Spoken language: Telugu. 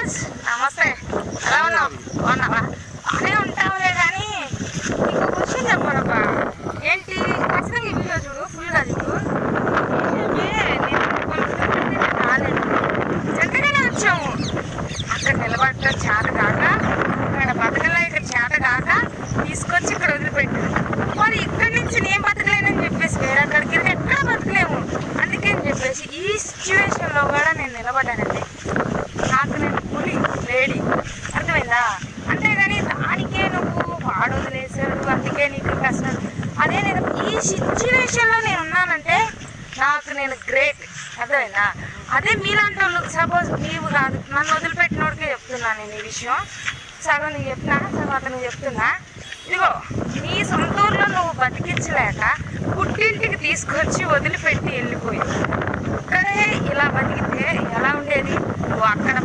ఫ్రెండ్స్, నమస్తే. ఎలా ఉన్నావు? బాగున్నావా? బాగానే ఉంటావులే, కానీ నీకు క్వశ్చన్ చెప్పాలబ్బా. ఏంటి ఖచ్చితంగా ఈ వీడియో చూడు, ఫుల్గా చూడు. నేను రాలేదు, జంటగానే వచ్చాము. అక్కడ నిలబడటం చేత కాక, అక్కడ బతకలే, ఇక్కడ చేత కాక తీసుకొచ్చి ఇక్కడ వదిలిపెట్టాను. మరి ఇక్కడి నుంచి నేను బతకలేనని చెప్పేసి వేరే అక్కడికి ఎక్కడ బతకలేము. అందుకని చెప్పేసి ఈ సిచ్యువేషన్లో కూడా నేను నిలబడ్డానండి. నాకు నేను పులి లేడీ, అర్థమైందా? అంతేగాని దానికే నువ్వు వాడు వదిలేసాడు అందుకే నీకు కష్టం. అదే నేను ఈ సిచ్యువేషన్లో నేను ఉన్నానంటే నాకు నేను గ్రేట్, అర్థమైందా? అదే మీలాంటి వాళ్ళకి సపోజ్ నీవు కాదు, నన్ను వదిలిపెట్టినోడికే చెప్తున్నా నేను ఈ విషయం. సగం నీకు చెప్పినా, సగం అతను చెప్తున్నా. ఇదిగో, నీ సొంత ఊర్లో నువ్వు బతికించలేక పుట్టింటికి తీసుకొచ్చి వదిలిపెట్టి వెళ్ళిపోయి ఇక్కడే ఇలా బతికితే ఎలా ఉండేది? నువ్వు అక్కడ